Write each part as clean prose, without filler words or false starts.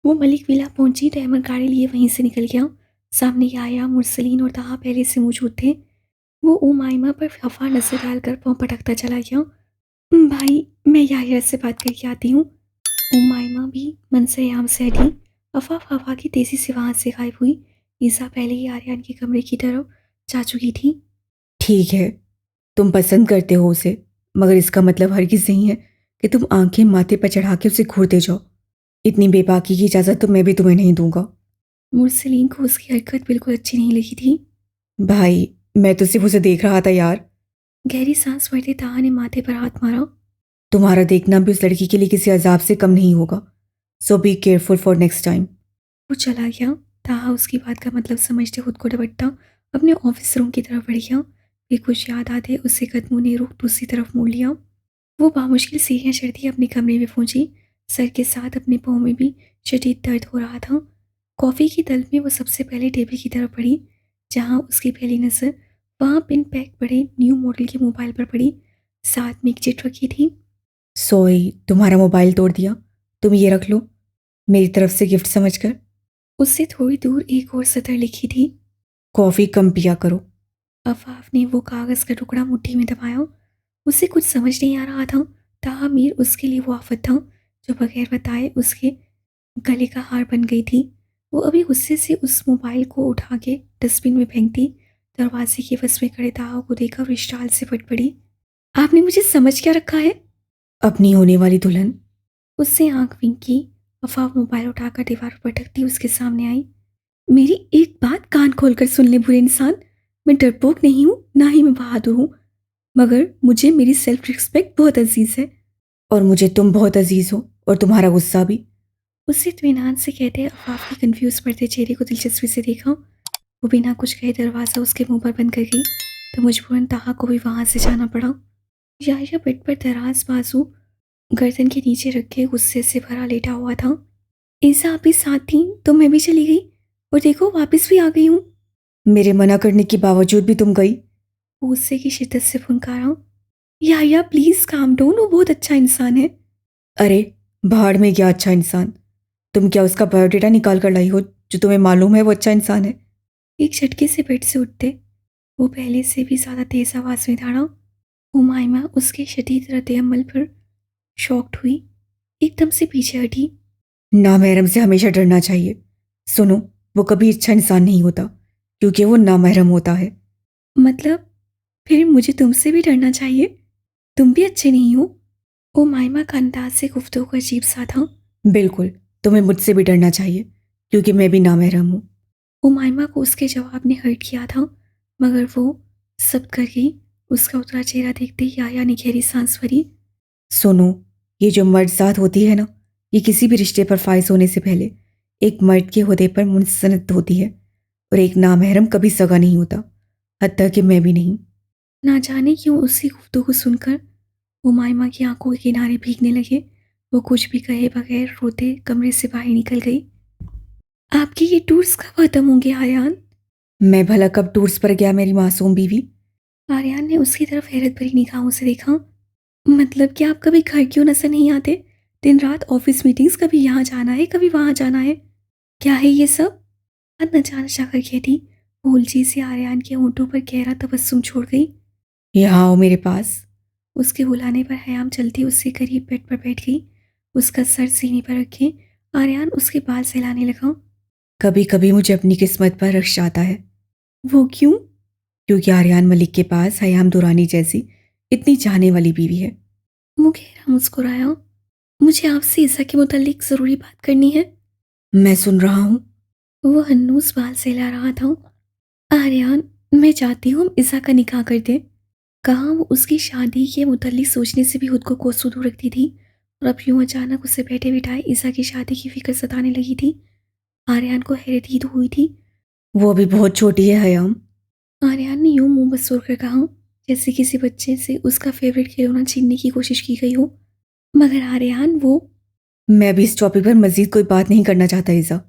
वो मलिक विला पहुंची तो अहमद गाड़ी लिए वहीं से निकल गया। सामने याया, मुरसलीन और ताहा पहले से मौजूद थे। वो उमाइमा पर खफा नजर डालकर पाँव पटकता चला गया। भाई, मैं याया से बात करके आती हूँ।" उमाइमा भी मन से यहाँ से हटी। अफाफ हवा की तेजी से वहां से गायब हुई। ईसा पहले ही आर्यन के कमरे की तरफ जा चुकी थी। ठीक है, तुम पसंद करते हो उसे, मगर इसका मतलब हरगिज नहीं है कि तुम आंखें माथे पर चढ़ा के उसे घूरते जाओ। इतनी बेबाकी की इजाज़त तो मैं भी तुम्हें नहीं दूंगा। मुरसलीन को उसकी हरकत बिल्कुल अच्छी नहीं लगी थी। भाई, मैं तो सिर्फ उसे देख रहा था यार। गहरी सांस भरते ताहा ने माथे पर हाथ मारा। तुम्हारा देखना भी उस लड़की के लिए किसी अजाब से कम नहीं होगा। So be careful for next time. वो चला गया। ताहा उसकी बात का मतलब समझते खुद को डबटता अपने ऑफिस रूम की तरफ बढ़ गया। फिर कुछ याद आते उसे कदमों ने रुख दूसरी तरफ मोड़ लिया। वो बामुश्किल सीढ़ियाँ चढ़ती अपने कमरे में पहुंची। सर के साथ अपने पाँव में भी शदीद दर्द हो रहा था। कॉफ़ी की तलब में वो सबसे पहले टेबल की तरफ बढ़ी, जहाँ उसकी पहली नज़र वहाँ पिन पैक बड़े न्यू मॉडल के मोबाइल पर पड़ी। साथ में एक चिट रखी थी। सॉरी, तुम्हारा मोबाइल तोड़ दिया। तुम ये रख लो, मेरी तरफ से गिफ्ट समझकर। उससे थोड़ी दूर एक और सतर लिखी थी। कॉफ़ी कम पिया करो। अफाफ ने वो कागज़ का टुकड़ा मुट्ठी में दबाया। उसे कुछ समझ नहीं आ रहा था। तामीर उसके लिए वो आफत था जो बगैर बताए उसके गले का हार बन गई थी। वो अभी गुस्से से उस मोबाइल को उठा के डस्टबिन में फेंकती, दरवाजे के बस में खड़े ताहा को देखकर विशाल से फट पड़ी। "आपने मुझे समझ क्या रखा है?" अपनी होने वाली दुल्हन। उससे आंख विंकी। अफाफ मोबाइल उठाकर दीवार पर पटकती उसके सामने आई। "मेरी एक बात कान खोलकर सुन ले बुरे इंसान। मैं डरपोक नहीं हूँ, ना ही मैं बहादुर हूँ, मगर मुझे मेरी सेल्फ रिस्पेक्ट बहुत अजीज है।" और मुझे तुम बहुत अजीज हो, और तुम्हारा गुस्सा भी। उससे इत्मीनान से कहते अफाफ के कंफ्यूज पड़ते चेहरे को दिलचस्पी से देखा। वो बिना कुछ कहे दरवाज़ा उसके मुंह पर बंद कर गई तो मजबूरन ताहा को भी वहां से जाना पड़ा। याया बेड पर दराज बाजू गर्दन के नीचे रखे गुस्से से भरा लेटा हुआ था। "ईसा आप भी साथ थी तो मैं भी चली गई, और देखो वापस भी आ गई हूँ।" मेरे मना करने के बावजूद भी तुम गई। वो गुस्से की शिद्दत से फुनकारा। "याया प्लीज काम डाउन, वो बहुत अच्छा इंसान है।" अरे, भाड़ में गया अच्छा इंसान। तुम क्या उसका बायोडेटा निकाल कर लाई हो जो तुम्हें मालूम है वो अच्छा इंसान है? एक झटके से बेड से उठते वो पहले से भी ज्यादा तेज आवाज में दौड़ा। हुमायमा उसके शदीद रद्द-ए-अमल पर शॉक्ड हुई, एकदम से पीछे हटी। नामहरम से हमेशा डरना चाहिए। सुनो, वो कभी अच्छा इंसान नहीं होता, क्योंकि वो नामहरम होता है। "मतलब, फिर मुझे तुमसे भी डरना चाहिए? तुम भी अच्छे नहीं हो?" हुमायमा का अंदाज से गुफ्तगू अजीब सा था। बिल्कुल, तुम्हें मुझसे भी डरना चाहिए, क्योंकि मैं भी नामहरम हूँ। हुमायमा को उसके जवाब ने हर्ट किया था, मगर वो सब कर गई। उसका उतरा चेहरा देखते ही आया ने गहरी सांस भरी। सुनो, ये जो मर्द साथ होती है ना, ये किसी भी रिश्ते पर फाइज होने से पहले एक मर्द के होदे पर मुनसनद होती है, और एक नामहरम कभी सगा नहीं होता, हत्ता कि मैं भी नहीं। ना जाने क्यों उसकी गुफ्तगू सुनकर हुमायमा की आंखों के किनारे भीगने लगे। वो कुछ भी कहे बगैर रोते कमरे से बाहर निकल गई। "आपके ये टूर्स कब खत्म होंगे आर्यन?" मैं भला कब टूर्स पर गया मेरी मासूम बीवी? आर्यन ने उसकी तरफ हैरत भरी निगाहों से देखा। "मतलब कि आप कभी घर क्यों नजर नहीं आते? दिन रात ऑफिस मीटिंग्स, कभी यहाँ जाना है कभी वहाँ जाना है। क्या है ये सब?" हाथ नचाना कर कहती। वो उलझी सी आर्यन के होंठों पर गहरा तबस्सुम छोड़ गई। यहाँ आओ मेरे पास। उसके बुलाने पर हयाम चलती उसके करीब बेड पर बैठ गई। उसका सर सीने पर रखे आर्यन उसके बाल सहलाने लगा। कभी कभी मुझे अपनी किस्मत पर रक्श आता है, "वो क्यों?" क्योंकि आर्यन मलिक के पास हयाम दुरानी जैसी इतनी चाहने वाली बीवी है। वो गहरा मुस्कुराया। "मुझे आपसे ईसा के मुतालिक ज़रूरी बात करनी है।" मैं सुन रहा हूँ। वो हन्नूस बाल सहला रहा था। "आर्यन, मैं चाहती हूँ हम ईसा का निकाह कर दें।" कहाँ वो उसकी शादी के मुतालिक सोचने से भी खुद को कोसों दूर रखती थी, और अब यूं अचानक उसे बैठे बिठाए ईसा की शादी की फिक्र सताने लगी थी। आर्यन को हैरत ही तो हुई थी। वो अभी बहुत छोटी है हयाम। आर्यन ने यूं मुंह बसोर कर कहा, जैसे किसी बच्चे से उसका फेवरेट खिलौना छीनने की कोशिश की गई हो। "मगर आर्यन, वो..." मैं अभी इस टॉपिक पर मजीद कोई बात नहीं करना चाहता ईसा।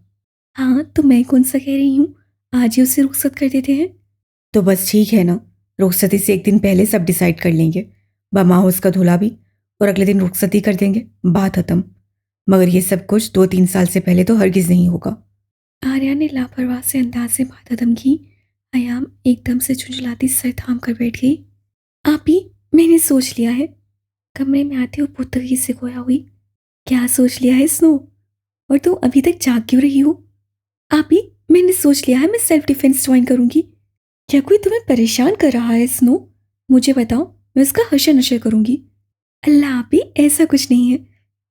"हाँ तो मैं कौन सा कह रही हूँ, आज ही उसे रुखसत कर देते हैं।" तो बस ठीक है ना, रुखसती से एक दिन पहले सब डिसाइड कर लेंगे, बमाहो उसका दूल्हा भी, और अगले दिन रुखसती कर देंगे, बात खत्म। मगर ये सब कुछ 2-3 साल से पहले तो हरगिज़ नहीं होगा। आर्या ने लापरवाह से अंदाज से बात खत्म की। अयाम एकदम से झुंझलाती सर थाम कर बैठ गई। आप ही, मैंने सोच लिया है। कमरे में आते वो पुतली से खोया हुई। क्या सोच लिया है स्नो? और तुम अभी तक जाग क्यों रही हो? आप ही, मैंने सोच लिया है मैं सेल्फ डिफेंस ज्वाइन करूंगी। क्या कोई तुम्हें परेशान कर रहा है स्नो? मुझे बताओ, मैं उसका हशर नशर करूंगी। अल्लाह आप ही, ऐसा कुछ नहीं है।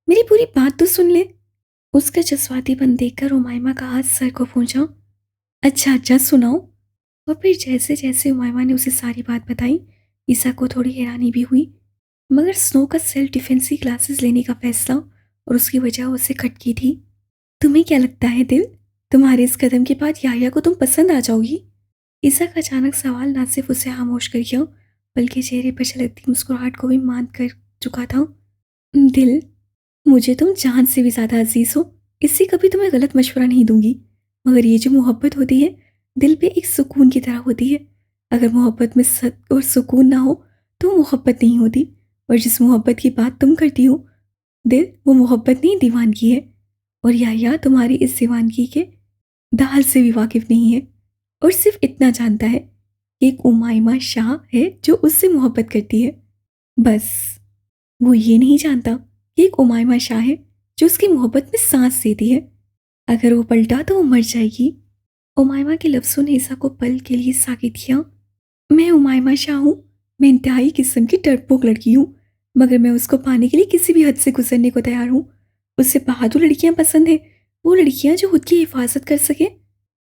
मेरी पूरी बात तो सुन ले। उसका जज्बातीपन देखकर उमाइमा का हाथ सर को पहुंचा। अच्छा अच्छा, सुनाओ। और फिर जैसे जैसे उमाइमा ने उसे सारी बात बताई, ईसा को थोड़ी हैरानी भी हुई। मगर स्नो का सेल्फ डिफेंस की क्लासेस लेने का फैसला और उसकी वजह उससे खटकी थी। तुम्हें क्या लगता है दिल, तुम्हारे इस कदम के बाद याया को तुम पसंद आ जाओगी? ईसा का अचानक सवाल ना सिर्फ उसे खामोश कर गया, बल्कि चेहरे पर छलकती मुस्कुराहट को भी मात कर चुका था। दिल, मुझे तुम जान से भी ज्यादा अजीज हो, इससे कभी तुम्हें गलत मशवरा नहीं दूंगी। मगर ये जो मोहब्बत होती है, दिल पे एक सुकून की तरह होती है। अगर मोहब्बत में सत और सुकून ना हो तो वो मोहब्बत नहीं होती। और जिस मोहब्बत की बात तुम करती हो दिल, वो मोहब्बत नहीं, दीवानगी है। और या तुम्हारी इस दीवानगी के दाल से भी वाकिफ नहीं है। और सिर्फ इतना जानता है कि एक उमाइमा शाह है जो उससे मोहब्बत करती है, बस। वो ये नहीं जानता कि एक उमाइमा शाह है जो उसकी मोहब्बत में सांस देती है। अगर वो पलटा तो वो मर जाएगी। उमाइमा के लफ्ज़ों ने ईसा को पल के लिए साकित किया। मैं उमाइमा शाह हूँ। मैं इंतहाई किस्म की डरपोक लड़की हूँ, मगर मैं उसको पाने के लिए किसी भी हद से गुजरने को तैयार हूँ। उससे बहादुर लड़कियां पसंद है, वो लड़कियां जो खुद की हिफाजत कर सके,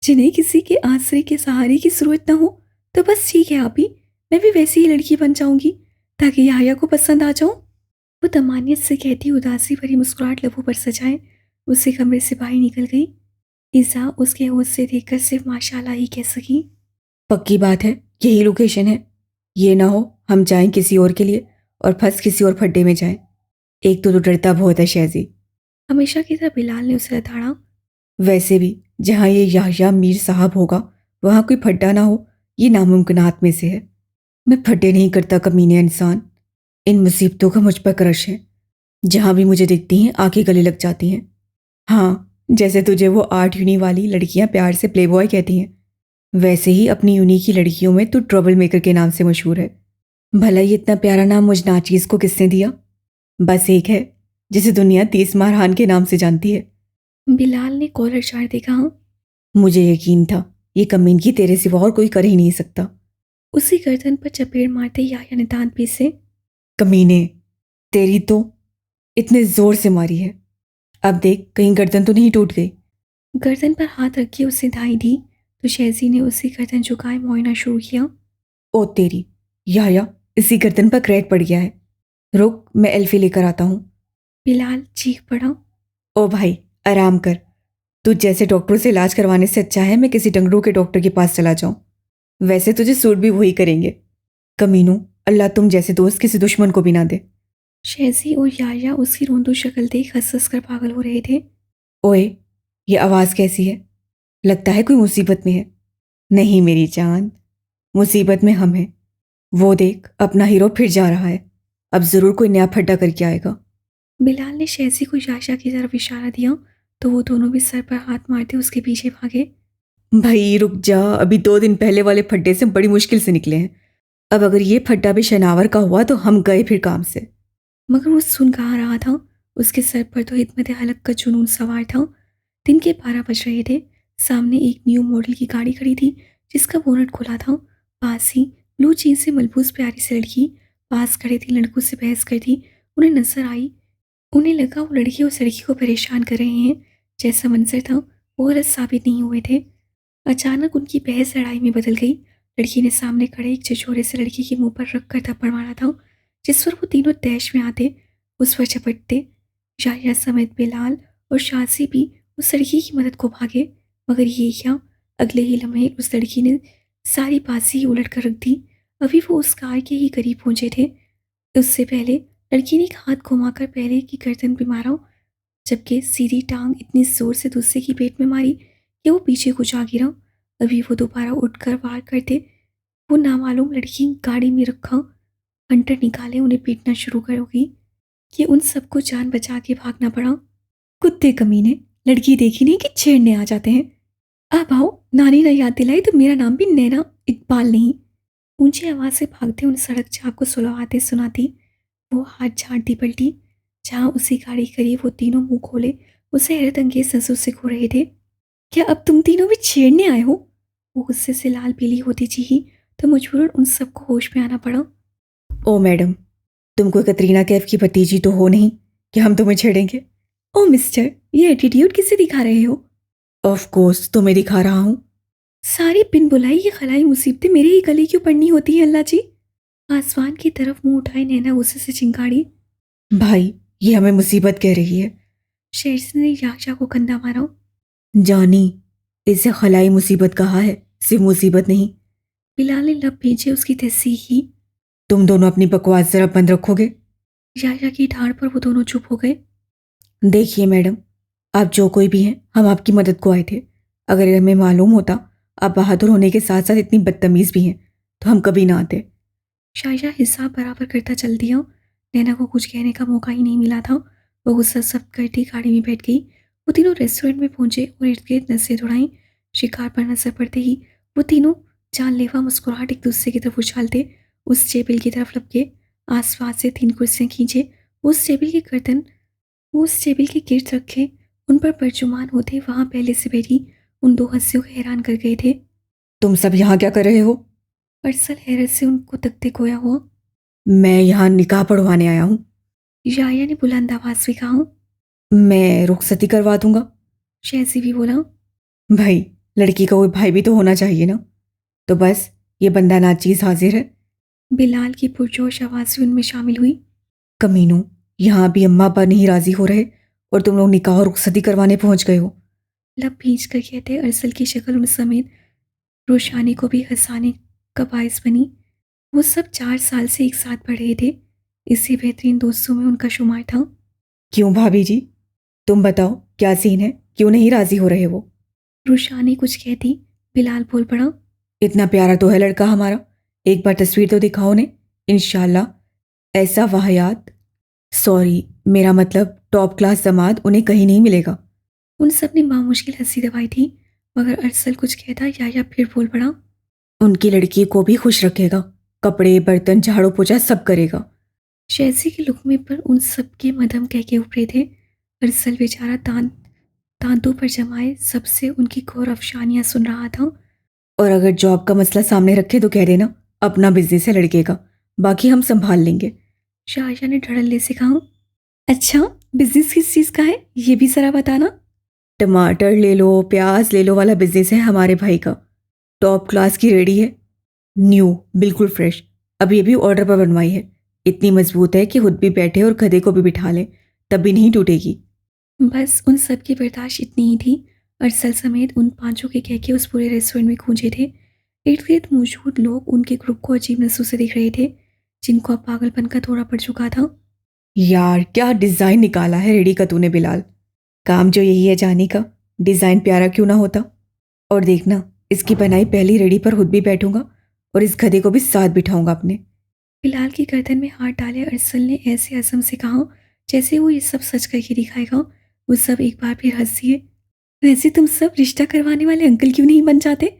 जिन्हें किसी के आसरे के सहारे की जरूरत ना हो। तो बस ठीक है आप ही, मैं भी वैसी ही लड़की बन जाऊंगी ताकि याया को पसंद आ जाऊं। वो तमानियत से कहती उदासी भरी मुस्कुराहट लबों पर सजाए उसे कमरे से बाहर निकल गई। ईसा उसके होश से देखकर सिर्फ माशाल्लाह ही कह सकी। पक्की बात है, यही लोकेशन है। ये ना हो हम जाएं किसी और के लिए और फंस किसी और फड्डे में जाएं। एक तो तू डरता बहुत है शहजी। हमेशा की तरह बिलाल ने उसे लताड़ा। वैसे भी जहाँ ये याह्या मीर साहब होगा वहाँ कोई फड्डा ना हो, ये नामुमकिनात में से है। मैं फड्डे नहीं करता कमीने इंसान। इन मुसीबतों का मुझ पर क्रश है। जहाँ भी मुझे दिखती हैं आंखें गले लग जाती हैं। हाँ, जैसे तुझे वो 8 यूनी वाली लड़कियां प्यार से प्लेबॉय कहती हैं, वैसे ही अपनी यूनी की लड़कियों में तू ट्रबल मेकर के नाम से मशहूर है। भला ये इतना प्यारा नाम मुझ नाचीज को किसने दिया? बस एक है जिसे दुनिया 30 मारहान के नाम से जानती है। बिलाल ने कॉलर चाड़ दे कहा। मुझे यकीन था ये कमीनगी तेरे सिवा और कोई कर ही नहीं सकता। उसी गर्दन पर चपेट मारते याया ने दांत पीसे। कमीने, तेरी तो इतने जोर से मारी है। अब देख कहीं गर्दन तो नहीं टूट गई। गर्दन पर हाथ रख के उसे धाई दी तो शहजी ने उसी गर्दन झुकाए मुआयना शुरू किया। ओ तेरी, या इसी गर्दन पर क्रैक पड़ गया है। रुक, मैं एल्फी लेकर आता हूँ। बिलाल चीख पड़ा। ओ भाई, आराम कर। तू जैसे डॉक्टरों से इलाज करवाने से अच्छा है मैं किसी डंगरू के डॉक्टर के पास चला जाऊं। वैसे तुझे सूट भी वही करेंगे। कमीनू, अल्लाह तुम जैसे दोस्त किसी दुश्मन को भी ना दे। शहजी और याया उसकी रोंदू शक्ल देख हंस हंस कर पागल हो रहे थे। ओए, ये आवाज़ कैसी है? लगता है कोई मुसीबत में है। नहीं मेरी जान, मुसीबत में हम हैं। वो देख अपना हीरो फिर जा रहा है। अब ज़रूर कोई नया फड्डा करके आएगा। बिलाल ने शहजी को याया की तरफ इशारा दिया तो वो दोनों भी सर पर हाथ मारते उसके पीछे भागे। भाई रुक जा, अभी 2 दिन पहले वाले फड्डे से बड़ी मुश्किल से निकले हैं। अब अगर ये फड्डा भी शनावर का हुआ तो हम गए फिर काम से। मगर वो सुन कहाँ रहा था। उसके सर पर तो हिकमत हलक का जुनून सवार था। दिन के 12 बज रहे थे। सामने एक न्यू मॉडल की गाड़ी खड़ी थी जिसका बोनट खुला था। पास ही ब्लू जीन्स से मलबूस प्यारी सी लड़की पास खड़े 3 लड़कों से बहस करती उन्हें नजर आई। उन्हें लगा वो लड़की उस लड़की को परेशान कर रहे हैं। जैसा मंजर था वो गलत साबित नहीं हुए थे। अचानक उनकी बहस लड़ाई में बदल गई। लड़की ने सामने खड़े एक छिछोरे से लड़की के मुंह पर रख कर थप्पड़ मारा था, जिस पर वो तीनों तैश में आते उस पर झपटते। याया समेत बिलाल और शाजी भी उस लड़की की मदद को भागे। मगर ये क्या, अगले ही लम्हे उस लड़की ने सारी बाजी ही उलट कर रख दी। अभी वो उस कार के ही करीब पहुंचे थे, उससे पहले लड़की ने एक हाथ घुमाकर पहले की गर्दन पे मारा, जबकि सीधी टांग इतनी जोर से दूसरे की पेट में मारी कि वो पीछे को जा गिरा। अभी वो दोबारा उठकर वार करते वो नामालूम लड़की गाड़ी में रखा हंटर निकाले उन्हें पीटना शुरू करोगी कि उन सबको जान बचा के भागना पड़ा। कुत्ते कमीने, लड़की देखी नहीं कि छेड़ने आ जाते हैं। अब आओ, नानी ने याद दिलाई तो मेरा नाम भी नैना इकबाल नहीं। ऊंची आवाज से भागते उन सड़क चाप को सुलगाते सुनाती वो हाथ झाड़ती पलटी। जहां उसी गाड़ी करीब वो तीनों मुंह खोले उसे हैरत अंगेज नजरों से घूर रहे थे। क्या अब तुम तीनों भी छेड़ने आए हो? वो गुस्से से लाल पीली होती चीखी तो मजबूरन उन सबको होश में आना पड़ा। ओ मैडम, तुम कोई कतरीना कैफ की भतीजी तो हो नहीं कि हम तुम्हें छेड़ेंगे। ओ मिस्टर, ये एटीट्यूड किसे दिखा रहे हो? ऑफ कोर्स तुम्हें दिखा रहा हूँ। सारी बिन बुलाई ये खलाई मुसीबतें मेरे ही गले क्यों पड़नी होती हैं अल्लाह जी? आसमान की तरफ मुंह उठाए नैना गुस्से से चिंगाड़ी। भाई, ये हमें मुसीबत कह रही है। शेरसन ने याशा को कंधा मारा। जानी, इसे खलाई मुसीबत कहा है, सिर्फ मुसीबत नहीं। बिलाल ने लब भींचे उसकी तस्सीह की। तुम दोनों अपनी बकवास जरा बंद रखोगे? याशा की ठाड़ पर वो दोनों चुप हो गए। देखिए मैडम, आप जो कोई भी हैं, हम आपकी मदद को आए थे। अगर हमें मालूम होता आप बहादुर होने के साथ साथ इतनी बदतमीज भी हैं तो हम कभी ना आते। शायशा हिसाब बराबर करता चल दिया। नैना को कुछ कहने का मौका ही नहीं मिला था। वो गुस्सा सब करती गाड़ी में बैठ गई। वो तीनों रेस्टोरेंट में पहुंचे और इर्द गिर्द नजरें दौड़ाई। शिकार पर नजर पड़ते ही वो तीनों जानलेवा मुस्कुराहट एक दूसरे की तरफ उछालते उस टेबल की तरफ लपके। आसपास से 3 कुर्सियां खींचे उस टेबल की गर्दन वो उस टेबल के गिर्द रखे। उन पर परजुमान होते वहां पहले से बैठी उन 2 हस्तियों को हैरान कर गए थे। तुम सब यहाँ क्या कर रहे हो? अरसल हैरत से उनको तकते खोया हुआ। मैं यहाँ निकाह पढ़वाने आया हूँ। याया ने बुलंद आवाज में कहा। मैं रुखसती करवा दूंगा। शहजी भी बोला। भाई, लड़की का कोई भाई भी तो होना चाहिए ना। तो बस ये बंदा नाचीज हाजिर है। बिलाल की पुरजोश आवाज भी उनमें शामिल हुई। कमीनों, यहाँ भी अम्मा अब्बा नहीं राजी हो रहे और तुम लोग निकाह और रुखसती करवाने पहुंच गए हो। लब भींच कर कहते अरसल की शक्ल उन समेत रोशानी को भी हंसाने का बायस बनी। वो सब 4 साल से एक साथ पढ़ रहे थे। इससे बेहतरीन दोस्तों में उनका शुमार था। क्यों भाभी जी, तुम बताओ क्या सीन है, क्यों नहीं राजी हो रहे वो? रोशानी कुछ कहती बिलाल बोल पड़ा। इतना प्यारा तो है लड़का हमारा, एक बार तस्वीर तो दिखाओ ने। इंशाल्लाह ऐसा वाहियात, सॉरी मेरा मतलब टॉप क्लास दामाद उन्हें कहीं नहीं मिलेगा। उन सब ने मामुश्किल हंसी दबाई थी मगर अरसल कुछ कहता या फिर बोल पड़ा। उनकी लड़की को भी खुश रखेगा, कपड़े बर्तन झाड़ू पोछा सब करेगा। शहजी के लुकमे पर उन सब के मधम कह के उपरे थे। अरसल बेचारा दांतों पर जमाए सबसे उनकी घोर अफसानियां सुन रहा था। और अगर जॉब का मसला सामने रखे तो कह देना अपना बिजनेस है लड़के का, बाकी हम संभाल लेंगे। शाहजहा ने धड़ल्ले से कहा। अच्छा, बिजनेस किस चीज़ का है ये भी ज़रा बताना। टमाटर ले लो, प्याज ले लो वाला बिजनेस है हमारे भाई का। टॉप क्लास की रेडी है, न्यू, बिल्कुल फ्रेश, अभी अभी ऑर्डर पर बनवाई है। इतनी मजबूत है कि खुद भी बैठे और गधे को भी बिठा ले तब भी नहीं टूटेगी। बस उन सब की बर्दाश्त इतनी ही थी। अरसल समेत उन पांचों के कहके उस पूरे रेस्टोरेंट में गूंजे थे। इर्द गिर्द मौजूद लोग उनके ग्रुप को अजीब नजरों से देख रहे थे जिनको अब पागलपन का थोड़ा पड़ चुका था। यार क्या डिजाइन निकाला है रेडी का तूने बिलाल। काम जो यही है जानी का, डिजाइन प्यारा क्यों ना होता। और देखना, इसकी बनाई पहली रेडी पर खुद भी बैठूंगा और इस गधे को भी साथ बिठाऊंगा अपने। बिलाल की गर्दन में हाथ डाले अरसल ने ऐसे असम से कहा जैसे वो ये सब सच करके दिखाएगा। वो सब एक बार फिर हंस दिए। वैसे तुम सब रिश्ता करवाने वाले अंकल क्यों नहीं बन जाते?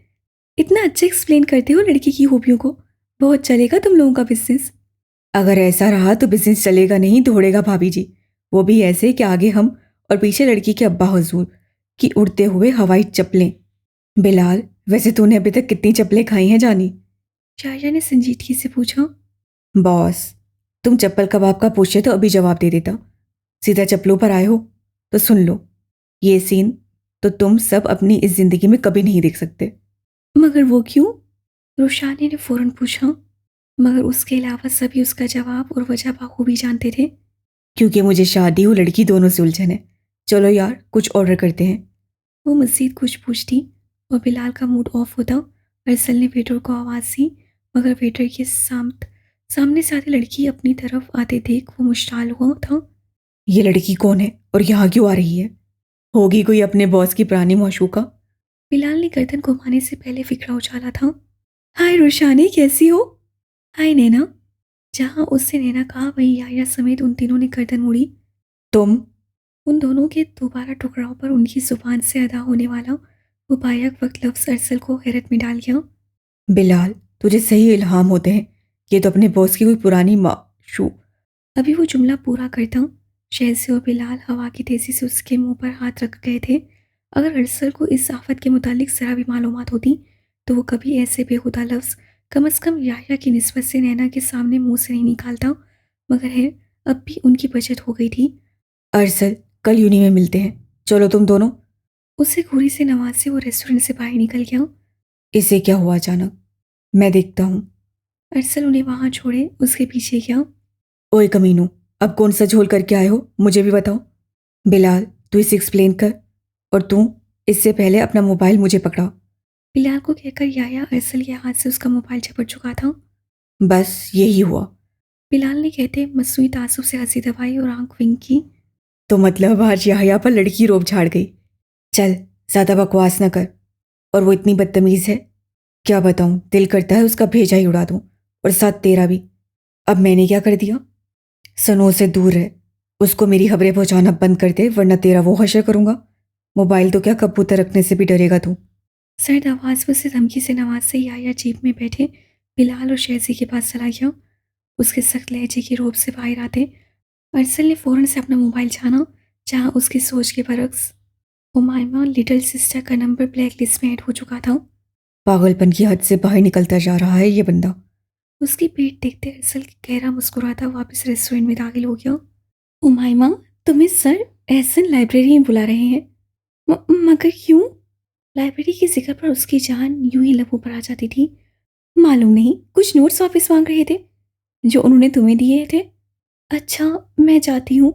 इतना अच्छा एक्सप्लेन करते हो लड़की की खूबियों को। बहुत चलेगा तुम लोगों का बिजनेस। अगर ऐसा रहा तो बिजनेस चलेगा नहीं दौड़ेगा भाभी जी। वो भी ऐसे कि आगे हम और पीछे लड़की के अब्बा हुजूर की उड़ते हुए हवाई चप्पलें। बिलाल, वैसे तूने अभी तक कितनी चप्पलें खाई हैं जानी? शाहजहा ने संजीदगी से पूछा। बॉस, तुम चप्पल कबाब का पूछे तो अभी जवाब दे देता। सीधा चप्पलों पर आए हो तो सुन लो, ये सीन तो तुम सब अपनी इस जिंदगी में कभी नहीं देख सकते। मगर वो क्यों? रोशानी ने फौरन पूछा। मगर उसके अलावा सभी उसका जवाब और वजह बखूबी जानते थे। क्योंकि मुझे शादी हो लड़की दोनों से उलझन है। चलो यार कुछ ऑर्डर करते हैं। वो मजीद कुछ पूछती और बिलाल का मूड ऑफ होता। अरसल ने वेटर को आवाज़ दी मगर वेटर के सामने से आती लड़की अपनी तरफ आते देख वो मुश्ताल हुआ था। ये लड़की कौन है और यहाँ क्यों आ रही है? होगी कोई अपने बॉस की पुरानी माशूका। बिलाल ने गर्दन घुमाने से पहले फिक्रा उछाला था। हाय रोशानी, कैसी हो? हाय नैना। जहाँ उससे नैना कहा वहीं याया समेत उन तीनों ने गर्दन मुड़ी। तुम? उन दोनों के दोबारा टकराव पर उनकी जुबान से अदा होने वाला वो बायक वक्त लफ्ज़ अरसल को हैरत में डाल गया। बिलाल, तुझे सही इल्हाम होते हैं। ये तो अपने बॉस की कोई पुरानी माशू। अभी वो जुमला पूरा करता, शहज़े और बिलाल हवा की तेज़ी से उसके मुंह पर हाथ रख गए थे। अगर अरसल को इस आफत के मुतालिक ज़रा भी मालूमात होती तो वो कभी ऐसे बेहुदा लफ्ज़ कम अज़ कम याह्या की निस्बत से नैना के सामने मुंह से नहीं निकालता। मगर है, अब भी उनकी बचत हो गई थी। अरसल, कल यूनी में मिलते हैं। चलो तुम दोनों। उसे घूरी से नवाजते वो रेस्टोरेंट से बाहर निकल गया। इसे क्या हुआ अचानक? मैं देखता हूँ। अरसल उन्हें वहां छोड़े उसके पीछे गया। ओए कमीनू, अब कौन सा झोल करके आए हो, मुझे भी बताओ। बिलाल, तू इसे एक्सप्लेन कर। और तू, इससे पहले अपना मोबाइल मुझे पकड़ा। बिलाल को कहकर याया अरसल के हाथ से उसका मोबाइल झपट चुका था। बस यही हुआ? बिलाल ने कहते मसूई तासुब से हंसी दबाई और आंख विंक की। तो मतलब आज याह्या पर लड़की रोब झाड़ गई। चल, ज्यादा बकवास न कर। और वो इतनी बदतमीज है, क्या बताऊं, दिल करता है उसका भेजा ही उड़ा दूं, और साथ तेरा भी। अब मैंने क्या कर दिया? सनो से दूर रह। उसको मेरी खबरें पहुंचाना बंद कर दे, वरना तेरा वो हशर करूंगा। मोबाइल तो क्या, कबूतर रखने से भी डरेगा तू। सर्द आवाज में उसे धमकी से नवाजते याया जीप में बैठे बिलाल और शहजी के पास चला गया। उसके सख्त लहजे की रोब से बाहर आते अरसल ने फौरन से अपना मोबाइल छाना, जहां उसकी सोच के बरक्स उमायमा लिटिल सिस्टर का नंबर ब्लैक लिस्ट में ऐड हो चुका था। पागलपन की हद से बाहर निकलता जा रहा है ये बंदा। उसकी पीठ देखते अरसल गहरा मुस्कुराता वापस रेस्टोरेंट में दाखिल हो गया। उमायमा, तुम्हें सर एहसन लाइब्रेरी में बुला रहे हैं। मगर क्यों? लाइब्रेरी के जिक्र पर उसकी जान यूं ही लबों पर आ जाती थी। मालूम नहीं, कुछ नोट्स वापस मांग रहे थे जो उन्होंने तुम्हें दिए थे। अच्छा, मैं जाती हूँ।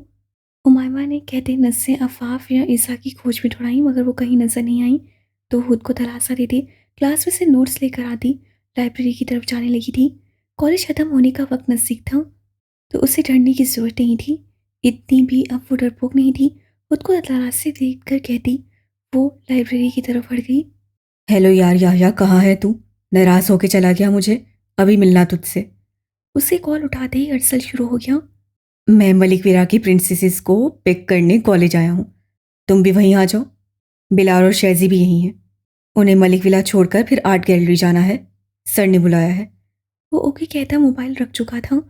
उमायमा ने कहते नसें अफाफ या ईसा की खोज में दौड़ाई, मगर वो कहीं नजर नहीं आई। तो खुद को तलाशा देती क्लास में से नोट्स लेकर आती लाइब्रेरी की तरफ जाने लगी थी। कॉलेज खत्म होने का वक्त नजदीक था, तो उसे डरने की जरूरत नहीं थी। इतनी भी अब वो डरपोक नहीं थी। खुद को तलाश से देख कर कहती वो लाइब्रेरी की तरफ बढ़ गई। हेलो यार, याह्या कहाँ है तू? नाराज होके चला गया मुझे, अभी मिलना तुझसे। उसे कॉल उठाते ही अरसल शुरू हो गया। मैं मलिक विरा की प्रिंसेसेस को पिक करने कॉलेज आया हूँ। तुम भी वहीं आ जाओ। बिलाल और शैजी भी यहीं हैं। उन्हें मलिक विला छोड़कर फिर आर्ट गैलरी जाना है। सर ने बुलाया है। वो ओके कहता मोबाइल रख चुका था।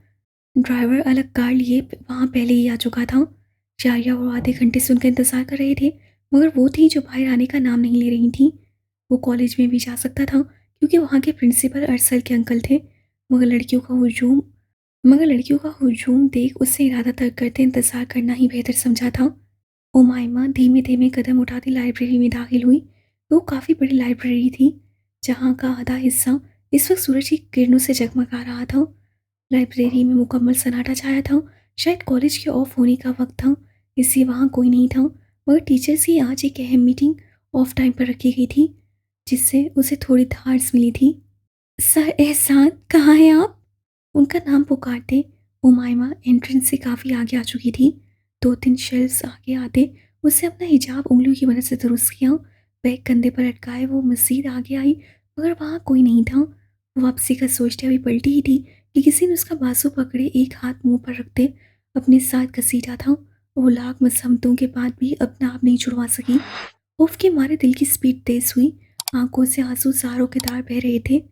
ड्राइवर अलग कार लिए वहां पहले ही आ चुका था। जारिया वो आधे घंटे से उनका इंतजार कर रहे थे, मगर वो थी जो बाहर आने का नाम नहीं ले रही थी। वो कॉलेज में भी जा सकता था क्योंकि वहाँ के प्रिंसिपल अरसल के अंकल थे, मगर लड़कियों का हुजूम मगर लड़कियों का हुजूम देख उससे इरादा तर्क करते इंतजार करना ही बेहतर समझा था। उमायमा धीमे धीमे कदम उठाती लाइब्रेरी में दाखिल हुई। वो काफ़ी बड़ी लाइब्रेरी थी, जहाँ का आधा हिस्सा इस वक्त सूरज की किरणों से जगमगा रहा था। लाइब्रेरी में मुकम्मल सन्नाटा छाया था। शायद कॉलेज के ऑफ होने का वक्त था, इसलिए वहाँ कोई नहीं था। मगर टीचर्स की आज एक अहम मीटिंग ऑफ टाइम पर रखी गई थी, जिससे उसे थोड़ी धार्स मिली थी। सर एहसान, कहाँ हैं आप? उनका नाम पुकारते उमायमा एंट्रेंस से काफ़ी आगे आ चुकी थी। 2-3 शेल्फ्स आगे आते उससे अपना हिजाब उंगलियों की मदद से दुरुस्त किया। बैग कंधे पर लटकाए वो मज़ीद आगे आई, मगर वहाँ कोई नहीं था। वो वापसी का सोचते अभी पलटी ही थी कि किसी ने उसका बाजू पकड़े एक हाथ मुंह पर रखते अपने साथ घसीटा था। वो लाख मसहमतों के बाद भी अपना आप नहीं छुड़वा सकी। खौफ के मारे दिल की स्पीड तेज हुई, आंखों से आंसू सारों के धार बह रहे थे।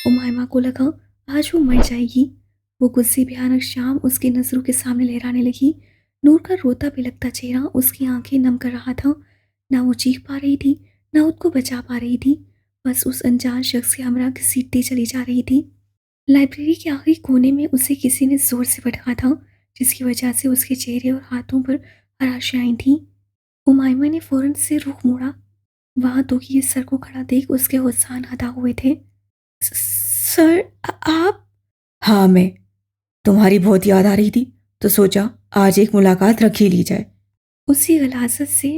उमायमा को लगा आज वो मर जाएगी। वो गुस्से भयानक शाम उसकी नजरों के सामने लहराने लगी। नूर का रोता बिलखता चेहरा उसकी आंखें नम कर रहा था। ना वो चीख पा रही थी, ना खुद को बचा पा रही थी। बस उस अनजान शख्स के हमरा घसीटती चली जा रही थी। लाइब्रेरी के आखिरी कोने में उसे किसी ने जोर से पटका था, जिसकी वजह से उसके चेहरे और हाथों पर हराशें आई थीं। उमायमा ने फौरन से रुख मोड़ा। वहां तो कि सर को खड़ा देख उसके हुस्सान अदा हुए थे। सर, आप? हाँ, मैं तुम्हारी बहुत याद आ रही थी, तो सोचा आज एक मुलाकात रख ही ली जाए। उसी गलाजत से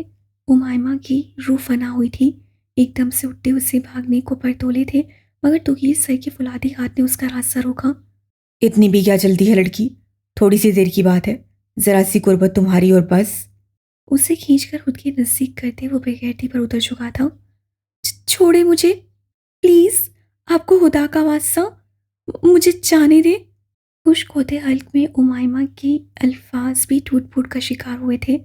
उमायमा की रूह फना हुई थी। एकदम से उठते उसे भागने को पर तोले थे, मगर तुगीर सर के फुलादी हाथ ने उसका रास्ता रोका। इतनी भी क्या जल्दी है लड़की, थोड़ी सी देर की बात है। जरा सी कुर्बत तुम्हारी और बस। उसे खींचकर खुद के नजदीक करते वो बेगैरती पर उतर चुका था। छोड़े मुझे, प्लीज, आपको खुदा का वास्ता, मुझे जाने दे। खुश्क होते हल्क में उमायमा के अल्फाज भी टूट फूट का शिकार हुए थे।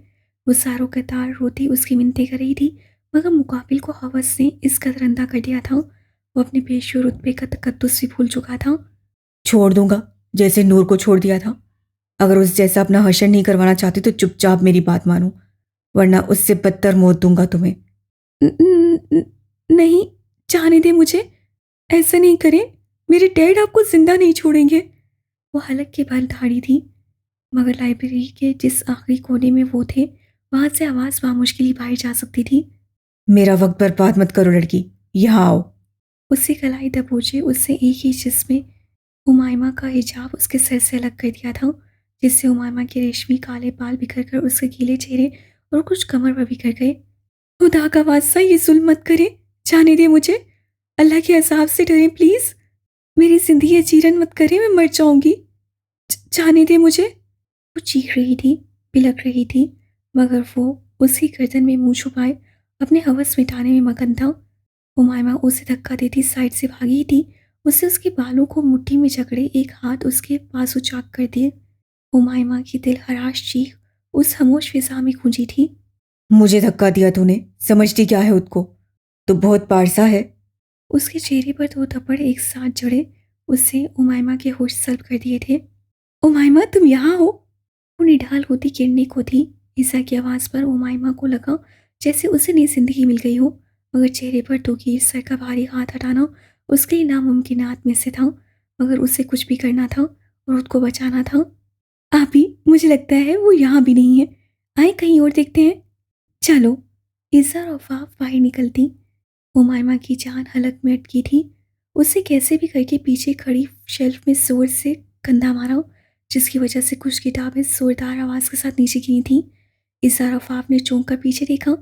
वो सारों कतार रोती उसकी मिन्नतें कर रही थी, मगर मुकाबिल को हवस ने इस कदर अंधा कर दिया था। वो अपने पेशे रुतबे का तकद्दुस भी भूल चुका था। छोड़ दूंगा, जैसे नूर को छोड़ दिया था। अगर उस जैसा अपना हशर नहीं करवाना चाहती तो चुपचाप मेरी बात मानो, वरना उससे बदतर मौत दूंगा तुम्हें। "न- न- न- नहीं, जाने दे मुझे, ऐसा नहीं करें, मेरे डैड आपको जिंदा नहीं छोड़ेंगे।" वो हलक के बल ठाड़ी थी, मगर लाइब्रेरी के जिस आखिरी कोने में वो थे, वहां से आवाज़ बामुश्किल ही बाहर जा सकती थी। मेरा वक्त बर्बाद मत करो लड़की, यहाँ आओ। उससे कलाई दबोचे, उससे एक ही जिस्म उमायमा का हिजाब उसके सर से अलग कर दिया था, जिससे उमायमा के रेशमी काले बाल बिखर कर उसके गीले चेहरे और कुछ कमर पर बिखर गए। खुदा का वास्ता, ये जुल्म मत करे, जाने दे मुझे, अल्लाह के अजाब से डरे प्लीज, मेरी जिंदगी जीरन मत करे, मैं मर जाऊंगी, जाने दे मुझे। वो चीख रही थी, बिलख रही थी, मगर वो उसकी गर्दन में मुंह छुपाए अपने हवस मिटाने में मगन था। उमायमा उसे धक्का देती साइड से भागी थी, उससे उसके बालों को मुट्ठी में जकड़े एक हाथ उसके पास उचाक कर दिए। उमायमा की दिल हराश चीख उस खामोश फिजा में गूंजी थी। मुझे धक्का दिया तूने, समझती क्या है उसको? तो बहुत पारसा है। उसके चेहरे पर दो थप्पड़ एक साथ जड़े उससे उमायमा के होश सल्ब कर दिए थे। उमायमा, तुम यहाँ हो? वो निढाल होती गिरने को थी। ईसा की आवाज़ पर उमायमा को लगा जैसे उसे नई जिंदगी मिल गई हो, मगर चेहरे पर तोकीर सर का भारी हाथ हटाना उसके लिए नामुमकिनात में से था। मगर उसे कुछ भी करना था और खुद को बचाना था। आप ही, मुझे लगता है वो यहाँ भी नहीं है, आए कहीं और देखते हैं। चलो। ईसा और अफाफ बाहर निकलती। उमायमा की जान हलक में अटकी थी। उसे कैसे भी करके पीछे खड़ी शेल्फ में जोर से कंधा मारा, जिसकी वजह से कुछ किताबें जोरदार आवाज के साथ नीचे गिरी थीं। इज़ार अफाफ ने चौंक कर पीछे देखा।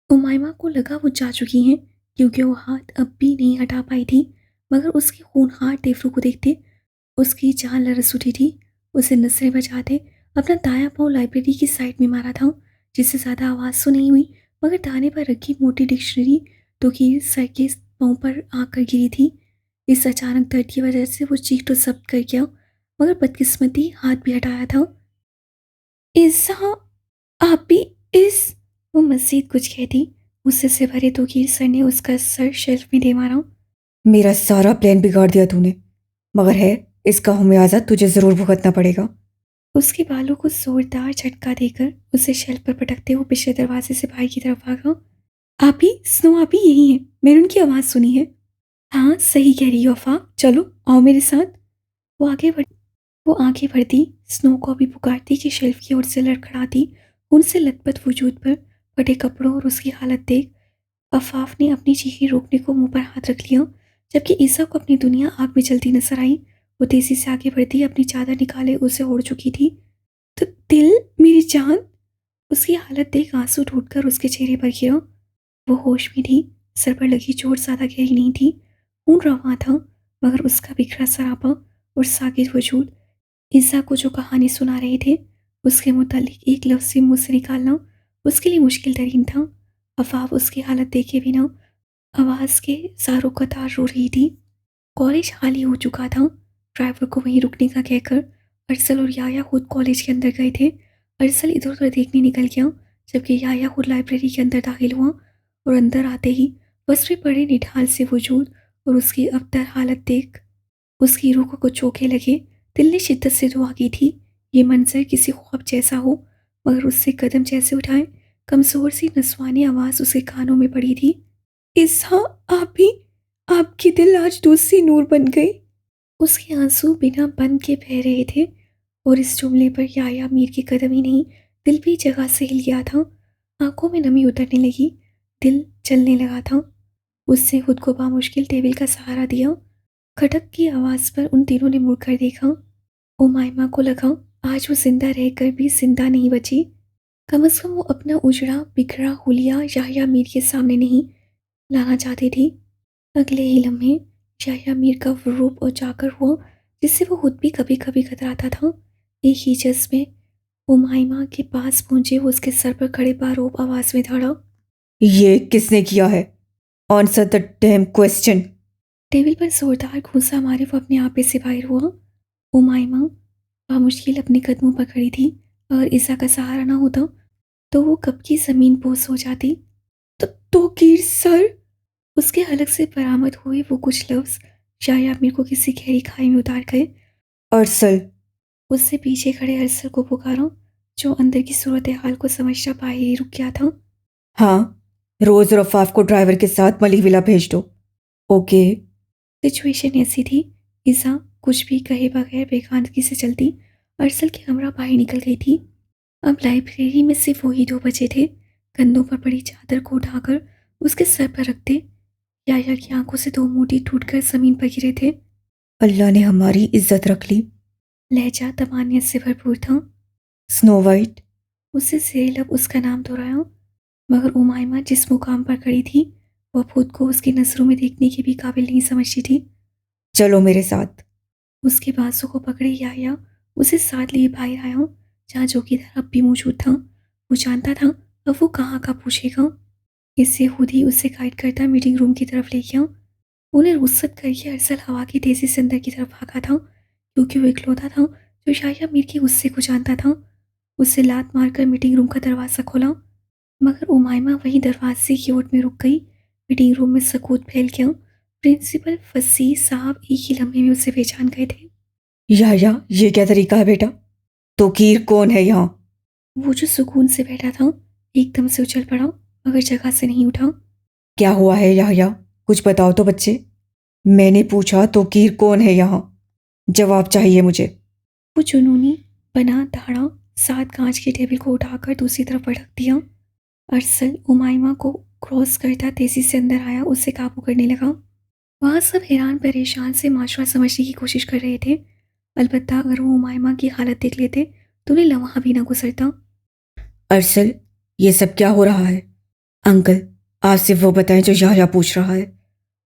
उमायमा को लगा वो जा चुकी हैं, क्योंकि वो हाथ अब भी नहीं हटा पाई थी। मगर उसके खूनखार तेवरों को देखते उसकी जान लरस उठी थी। उसे नजरें बचाते अपना दायां पाँव लाइब्रेरी की साइड में मारा था, जिससे ज़्यादा आवाज़ तो नहीं हुई, मगर दाने पर रखी मोटी डिक्शनरी तो कि सर के पाँव पर आकर गिरी थी। इस अचानक दर्द की वजह से वो चीख तो जब्त कर गया, मगर बदकिस्मती हाथ भी हटाया था। इज़ा, आप भी इस वो मज़ीद कुछ कहती, गुस्से से भरे तोकीर सर ने उसका सर शेल्फ में दे मारा। मेरा सारा प्लान बिगाड़ दिया तूने, मगर है, इसका खमियाजा तुझे जरूर भुगतना पड़ेगा। उसके बालों को जोरदार झटका देकर उसे शेल्फ पर पटकते हुए पिछले दरवाजे से बाहर की तरफ भागा। आप ही, स्नो आप ही यही हैं, मैंने उनकी आवाज़ सुनी है। हाँ, सही कह रही हो अफा, चलो आओ मेरे साथ। वो आगे बढ़ वो आगे बढ़ती, स्नो को भी पुकारती कि शेल्फ की ओर से लड़खड़ाती उनसे लथपथ वजूद पर फटे कपड़ों और उसकी हालत देख अफाफ ने अपनी चीखें रोकने को मुंह पर हाथ रख लिया, जबकि ईसा को अपनी दुनिया आग में जलती नजर आई। वो तेजी से आगे बढ़ती अपनी चादर निकाले उसे ओढ़ चुकी थी। तो दिल, मेरी जान, उसकी हालत देख आंसू टूटकर उसके चेहरे पर गिरा। वो होश में थी, सर पर लगी चोट ज्यादा गहरी नहीं थी, खून रवा था, मगर उसका बिखरा सरापा और साकित वजूद ईसा को जो कहानी सुना रहे थे उसके मुतालिक एक लफ्ज़ भी मुंह से निकालना उसके लिए मुश्किल तरीन था। अफाफ उसकी हालत देखे बिना आवाज़ के सारों कतार रो रही थी। कॉलेज खाली हो चुका था। ड्राइवर को वहीं रुकने का कहकर अरसल और याया खुद कॉलेज के अंदर गए थे। अरसल इधर उधर देखने निकल गया, जबकि याया खुद लाइब्रेरी के अंदर दाखिल हुआ और अंदर आते ही बस पे पड़े निढाल से वजूद और उसकी अबतर हालत देख उसकी रूह को चौंके लगे। दिल ने शिद्दत से दुआ की थी ये मंजर किसी ख्वाब जैसा हो, मगर उससे कदम जैसे उठाए कमज़ोर सी नस्वानी आवाज़ उसके कानों में पड़ी थी। इसा, आप ही, आपकी दिल आज दूसरी नूर बन गई। उसके आंसू बिना बंद के बह रहे थे और इस जुमले पर याया मीर की कदम ही नहीं, दिल भी जगह से हिल गया था। आंखों में नमी उतरने लगी, दिल चलने लगा था। उससे खुद को बामुश्किल टेबल का सहारा दिया। खटक की आवाज़ पर उन तीनों ने मुड़कर देखा। उमायमा को लगा आज वो जिंदा रहकर भी जिंदा नहीं बची। कम से कम वो अपना उजड़ा बिखरा हुलिया याया मीर के सामने नहीं लाना चाहती थी। अगले ही लम्हे याया मीर का वो रूप उजागर हुआ जिससे वो खुद भी कभी कभी कतराता था। एक ही जज्ब में उमायमा के पास पहुंचे वो उसके सर पर खड़े बारूब आवाज में दौड़ा। ये किसने किया है? Answer the dam question. Table पर जोरदार घूंसा मारे वो अपने आपे से बाहर हुआ। उमायमा बामुश्किल अपने कदमों पर खड़ी थी। अगर ईसा का सहारा ना होता तो वो कब की ज़मीन बोस हो जाती। तो सर, उसके हलक से बरामद हुए वो कुछ लफ्ज़ शाया मीर को किसी गहरी खाई में उतार गए। अरसल। उससे पीछे खड़े अरसल को पुकारा, जो अंदर की सूरत हाल को समझता बाहर ही रुक गया था। हाँ, रोज रफाफ को ड्राइवर के साथ मली विला भेज दो। ओके। सिचुएशन ऐसी थी, ईसा कुछ भी कहे बगैर बेखानगी से चलती अरसल की कमरा बाहर निकल गई थी। अब लाइब्रेरी में सिर्फ वही 2 बचे थे। कंधों पर पड़ी चादर को उठाकर उसके सर पर रखते याया की आंखों से 2 मोती टूटकर जमीन पर गिरे थे। अल्लाह ने हमारी इज्जत रख ली। लहजा तमानियत से भरपूर था। Snow white. उससे सेलब उसका नाम दोहराया, मगर उमाइमा जिस मुकाम पर खड़ी थी वह खुद को उसकी नजरों में देखने की भी काबिल नहीं समझती थी। चलो मेरे साथ। उसके बाजू को पकड़े याया उसे साथ लिए बाहर आया, जहाँ चौकीदार अब भी मौजूद था। वो जानता था अब वो कहाँ का पूछेगा। इससे खुद ही उसे गाइड करता मीटिंग रूम की तरफ ले गया। उन्हें रुखसत करके अरसल हवा की तेजी से अंदर की तरफ भागा था, क्योंकि वो इकलौता था जो शाया मीर के गुस्से को जानता था। उससे लात मारकर मीटिंग रूम का दरवाज़ा खोला, मगर उमाइमा वहीं दरवाजे की ओट में रुक गई। मीटिंग रूम में सकूत फैल गया। प्रिंसिपल फसीह साहब एक ही लम्हे में उसे पहचान गए थे। या ये क्या तरीका है बेटा? तोकीर कौन है यहाँ? वो जो सुकून से बैठा था एकदम से उछल पड़ा, मगर जगह से नहीं उठा। क्या हुआ है या कुछ बताओ तो बच्चे। मैंने पूछा तोकीर कौन है यहाँ? जवाब चाहिए मुझे। वो जुनूनी बना धाड़ा साथ कांच के टेबल को उठाकर दूसरी तरफ पटक दिया। अरसल उमाइमा को क्रॉस करता तेजी से अंदर आया, उसे काबू करने लगा। वहाँ सब हैरान परेशान से माशरा समझने की कोशिश कर रहे थे। अलबत्ता अगर वो उमाइमा की हालत देख लेते तो उन्हें लम्हा भी ना गुजरता। अरसल, ये सब क्या हो रहा है? अंकल, आज से वो बताएं जो या पूछ रहा है।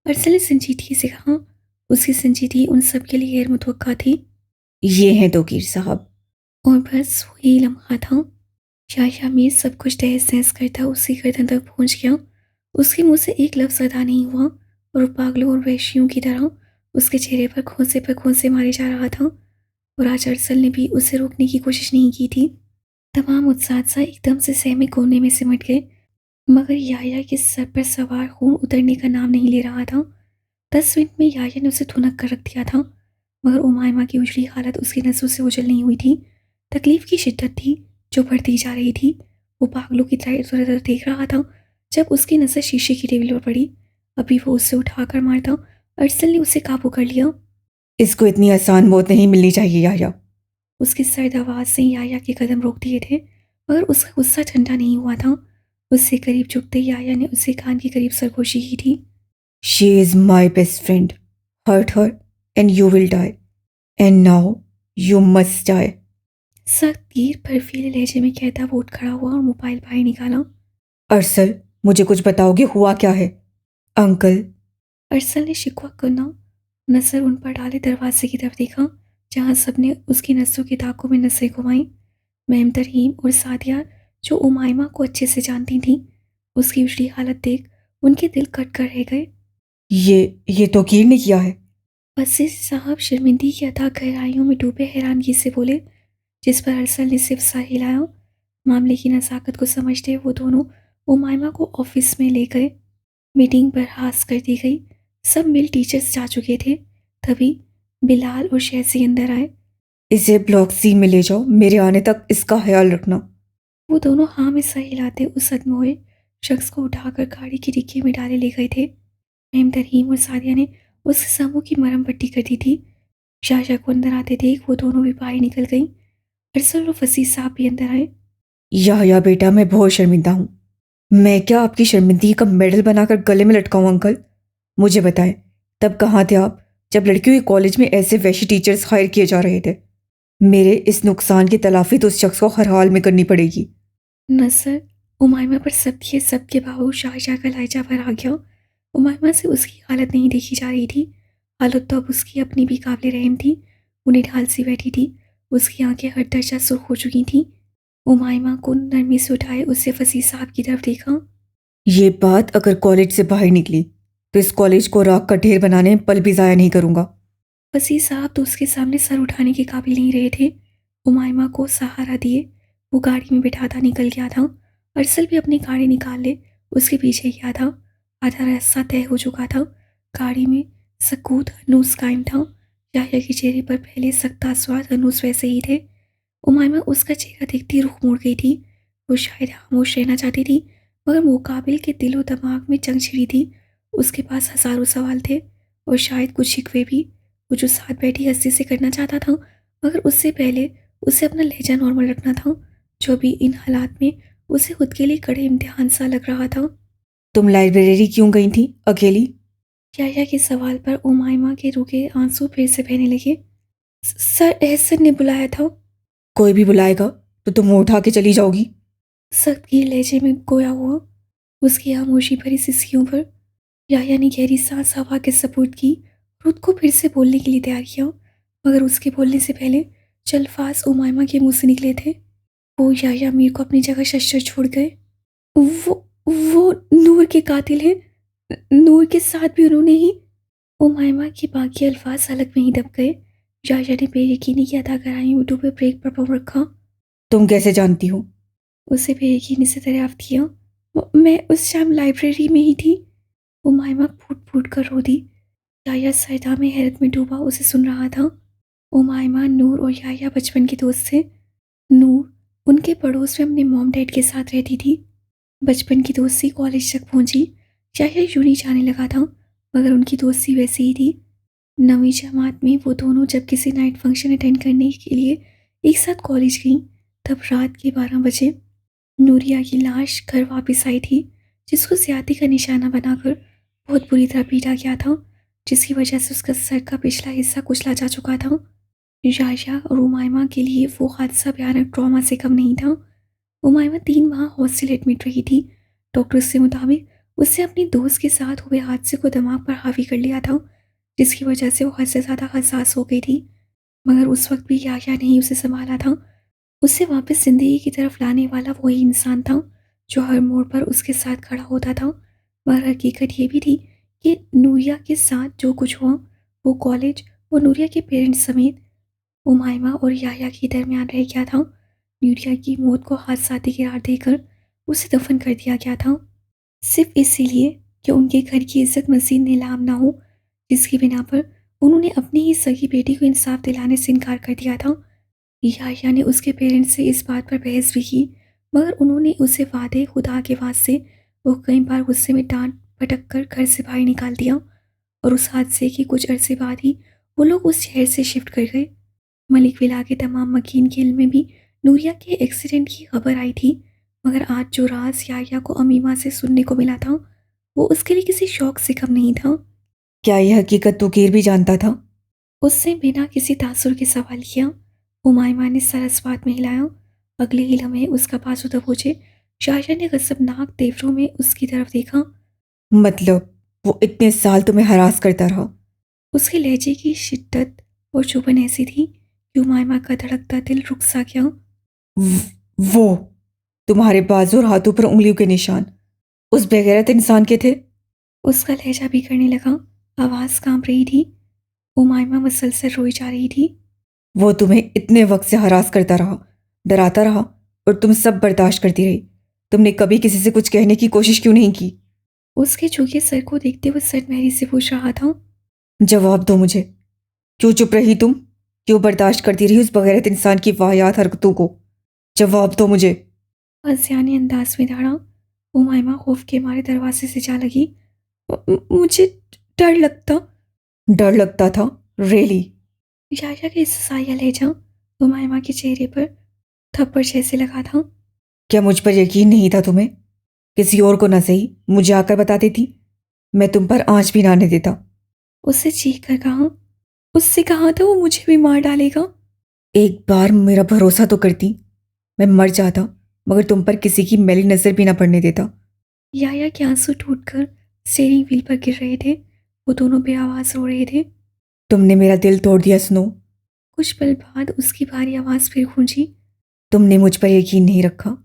अरसल ने संजीदगी से कहा। उसकी संजीदगी उन सब के लिए गैर मुतवक्का थी। ये हैं तोकीर साहब। और बस वही लम्हा था। शाया मीर सब कुछ तहस नहस करता उसकी गर्दन तक पहुंच गया। उसके मुंह से एक लफ्ज़ अदा नहीं हुआ, और वो पागलों और वहशियों की तरह उसके चेहरे पर खोंसे मारे जा रहा था। और आज अरसल ने भी उसे रोकने की कोशिश नहीं की थी। तमाम उत्साह एकदम से सहमे कोने में सिमट गए, मगर याया के सर पर सवार खून उतरने का नाम नहीं ले रहा था। 10 मिनट में याया ने उसे थुनक कर रख दिया था, मगर उमाइमा की उजड़ी हालत उसकी नसों से ओझल नहीं हुई थी। तकलीफ की शिद्दत थी जो बढ़ती जा रही थी। वो पागलों की तरह इधर उधर देख रहा था। जब उसकी नज़र शीशे की टेबल पर पड़ी, अभी वो उसे उठाकर मारता, अरसल ने उसे काबू कर लिया। इसको इतनी आसान मौत नहीं मिलनी चाहिए या। उसकी सर्द आवाज़ से याया के कदम रोक दिए थे, मगर उसका गुस्सा ठंडा नहीं हुआ था। उससे करीब झुकते याया ने उसके कान के करीब सरगोशी की थी। She is my best friend. Hurt her and you will die. And now you must die. सख्त गिर बर्फीले लहजे में कहता वो उठ खड़ा हुआ और मोबाइल बाहर निकाला। अरसल, मुझे कुछ बताओगे, हुआ क्या है? अंकल। अरसल ने शिकवा करना नजर उन पर डाले दरवाजे की तरफ देखा, जहां सबने उसकी नसों की ताकों में नसें घुमाई। मैम तरहीम और सादिया, जो उमाइमा को अच्छे से जानती थीं, उसकी उजड़ी हालत देख उनके दिल कट कर रह गए। ये तोकीर ने किया है? वसीम साहब शर्मिंदगी की अथाह गहराइयों में डूबे हैरानगी से बोले, जिस पर अरसल ने सिर्फ सर हिलाया। मामले की नज़ाकत को समझते हुए वो दोनों उमाइमा को ऑफिस में ले गए। मीटिंग बर्खास्त कर दी गई। सब मिल टीचर्स जा चुके थे। तभी बिलाल और शहजी अंदर आए। इसे ब्लॉक सी में ले जाओ, मेरे आने तक इसका ख्याल रखना। वो दोनों हाँ में सर हिलाते उस अदमोए शख्स को उठाकर गाड़ी की डिक्की में डाले ले गए थे। मैम तरहीम और सादिया ने उसके समूह की मरहम पट्टी कर दी थी। शाशा को अंदर आते देख वो दोनों भी बाहर निकल गई। अरसल और फसीह साहब भी अंदर आए। या बेटा, मैं बहुत शर्मिंदा हूँ। मैं क्या आपकी शर्मिंदगी का मेडल बनाकर गले में लटकाऊं अंकल? मुझे बताएं, तब कहाँ थे आप जब लड़कियों के कॉलेज में ऐसे वैशी टीचर्स हायर किए जा रहे थे? मेरे इस नुकसान की तलाफी तो उस शख्स को हर हाल में करनी पड़ेगी। नसर उमाइमा पर सबके बाबू शाहजहाँ का लाइजा पर आ गया। उमाइमा से उसकी हालत नहीं देखी जा रही थी। हालत तो अब उसकी अपनी भी काबिल रहम थी। उन्हें ढाल सी बैठी थी। उसकी आंखें हर दर्जा सुर्ख हो चुकी थीं। उमाइमा को नरमी से उठाए उससे फसीह साहब की तरफ देखा। ये बात अगर कॉलेज से बाहर निकली तो इस कॉलेज को राख का ढेर बनाने में पल भी ज़ाया नहीं करूँगा। फसीह साहब तो उसके सामने सर उठाने के काबिल नहीं रहे थे। उमाइमा को सहारा दिए वो गाड़ी में बिठाता निकल गया था। अरसल भी अपनी गाड़ी निकाल ले, उसके पीछे गया था। आधा रास्ता तय हो चुका था। गाड़ी में सकूत हनूस कायम था। याह्या के चेहरे पर पहले सख्त आसवाद हनूस वैसे ही थे। उमाइमा उसका चेहरा देखती रुख मोड़ गई थी। वो शायद खामोश रहना चाहती थी, मगर मुकाबिल के दिलो दिमाग में जंग छिड़ी थी। उसके पास हज़ारों सवाल थे और शायद कुछ शिकवे भी। वो जो साथ बैठी हस्ती से करना चाहता था, मगर उससे पहले उसे अपना लहजा नॉर्मल रखना था, जो भी इन हालात में उसे खुद के लिए कड़े इम्तिहान सा लग रहा था। तुम लाइब्रेरी क्यों गई थी अकेली? याह्या के सवाल पर उमाइमा के रुके आंसू फिर से बहने लगे। सर एहसन ने बुलाया था। कोई भी बुलाएगा तो तुम मुंह उठा के चली जाओगी? सख्त गीर लहजे में गोया हुआ। उसकी खामोशी भरी सिसकियों पर याह्या ने गहरी सांस हवा के सपुर्द की और खुद को फिर से बोलने के लिए तैयार किया, मगर उसके बोलने से पहले चलफास उमाइमा के मुंह से निकले थे। वो याह्या मीर को अपनी जगह शशर छोड़ गए। वो नूर के कातिल हैं। नूर के साथ भी उन्होंने ही। उमाइमा के बाकी अल्फाज हलक में ही दब गए। याह्या ने बेयकीनी की अदा कराई यूट्यूब पे ब्रेक पर पाँव रखा। तुम कैसे जानती हो? उसे बेयकीनी से दरियाफ्त किया। मैं उस शाम लाइब्रेरी में ही थी। उमाइमा फूट फूट कर रो दी। याह्या सजदा में हैरत में डूबा उसे सुन रहा था। उमाइमा, नूर और याह्या बचपन के दोस्त थे। नूर उनके पड़ोस में अपने मॉम डैड के साथ रहती थी। बचपन की दोस्ती कॉलेज तक पहुंची। याह्या यूं ही जाने लगा था, मगर उनकी दोस्ती वैसी ही थी। 9वीं जमात में वो दोनों जब किसी नाइट फंक्शन अटेंड करने के लिए एक साथ कॉलेज गईं, तब रात के 12 बजे नूरिया की लाश घर वापस आई थी, जिसको ज्यादती का निशाना बनाकर बहुत बुरी तरह पीटा गया था, जिसकी वजह से उसका सर का पिछला हिस्सा कुचला जा चुका था। याह्या और उमाइमा के लिए वो हादसा भयानक ट्रॉमा से कम नहीं था। उमाइमा 3 माह हॉस्टल एडमिट रही थी। डॉक्टर्स के मुताबिक उससे अपनी दोस्त के साथ हुए हादसे को दिमाग पर हावी कर लिया था, जिसकी वजह से वो हद से ज़्यादा हसास हो गई थी। मगर उस वक्त भी याह्या ने ही उसे संभाला था। उसे वापस ज़िंदगी की तरफ लाने वाला वही इंसान था, जो हर मोड़ पर उसके साथ खड़ा होता था। मगर हकीकत ये भी थी कि नूरिया के साथ जो कुछ हुआ, वो कॉलेज और नूरिया के पेरेंट्स समेत उमाइमा और याह्या के दरमियान रह गया था। नूरिया की मौत को हादसाती करार देकर उसे दफन कर दिया गया था, सिर्फ इसीलिए कि उनके घर की इज्जत मज़ीद नीलाम ना हो, जिसकी बिना पर उन्होंने अपनी ही सगी बेटी को इंसाफ दिलाने से इनकार कर दिया था। याह्या ने उसके पेरेंट्स से इस बात पर बहस भी की, मगर उन्होंने उसे वादे खुदा के वास्ते वो कई बार गुस्से में डांट पटक कर घर से बाहर निकाल दिया। और उस हादसे के कुछ अरसे बाद ही वो लोग उस शहर से शिफ्ट कर गए। मलिक विला के तमाम मकीन के इल्म में भी नूरिया के एक्सीडेंट की खबर आई थी, मगर आज जो राज याह्या को अमीमा से सुनने को मिला था, वो उसके लिए किसी शौक से कम नहीं था। क्या यह हकीकत तुकीर भी जानता था? उससे बिना किसी तासुर के सवाल किया। उमाइमा ने सर अस्वाद में हिलाया। अगले ही लम्हे उसका बाजू दबोचे याह्या ने गजबनाक तेवरों में उसकी तरफ देखा। मतलब वो इतने साल तुम्हें हरास करता रहा? उसके लहजे की शिद्दत और चुभन ऐसी थी कि उमाइमा का धड़कता दिल रुक सा गया। वो तुम्हारे बाजू और हाथों पर उंगलियों के निशान उस बेगैरत इंसान के थे? उसका लहजा बिगड़ने लगा, आवाज़ कांप रही थी। उमाइमा मुसलसल रोई जा रही थी। वो तुम्हें इतने वक्त से हरास करता रहा, डराता रहा, और तुम सब बर्दाश्त करती रही। तुमने कभी किसी से कुछ कहने की कोशिश क्यों नहीं की? उसके झुके सर को देखते हुए सटमहरी से पूछ रहा था। जवाब दो मुझे। क्यों चुप रही तुम? क्यों बर्दाश्त करती रही उस बगैरत इंसान की वाहियात हरकतों को? जवाब दो मुझे। अज्ञानी अंदाज में दौड़ा। उमाइमा खौफ के मारे दरवाजे से जा लगी। मुझे डर लगता। डर लगता था? रेली? याह्या का साया लहजा उमाइमा के चेहरे पर थप्पड़ जैसे लगा था। क्या मुझ पर यकीन नहीं था तुम्हें? किसी और को ना सही, मुझे आकर बताती थी। मैं तुम पर आंच भी ना आने देता। उससे चीख कर कहा। उससे कहा था वो मुझे भी मार डालेगा। एक बार मेरा भरोसा तो करती, मैं मर जाता, मगर तुम पर किसी की मैली नजर भी ना पड़ने देता। याह्या के आंसू टूटकर स्टीयरिंग व्हील पर गिर रहे थे। वो दोनों बेआवाज रो रहे थे। तुमने मेरा दिल तोड़ दिया स्नो। कुछ पल बाद उसकी भारी आवाज फिर गूंजी। तुमने मुझ पर यकीन नहीं रखा।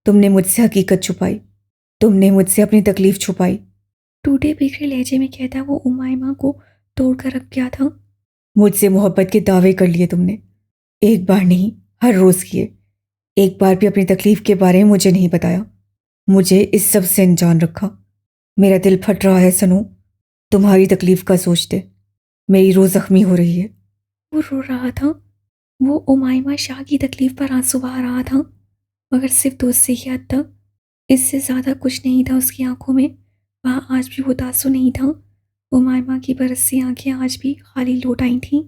तुमने मुझसे हकीकत छुपाई। तुमने मुझसे अपनी तकलीफ छुपाई। टूटे बिखरे लहजे में कहता वो उमाइमा को तोड़ कर रख गया था। मुझसे मोहब्बत के दावे कर लिए तुमने। एक बार नहीं, हर रोज किए। एक बार भी अपनी तकलीफ के बारे में मुझे नहीं बताया। मुझे इस सब से अनजान रखा। मेरा दिल फट रहा है सनू, तुम्हारी तकलीफ का सोचते। मेरी रूह जख्मी हो रही है। वो रो रहा था। वो उमाइमा शाह की तकलीफ पर आंसू बहा रहा था, मगर सिर्फ दोस्त से ही हद तक। इससे ज़्यादा कुछ नहीं था उसकी आंखों में। वहाँ आज भी वो तासु नहीं था। उमाइमा की बरसी आंखें आज भी खाली लौट आई थीं।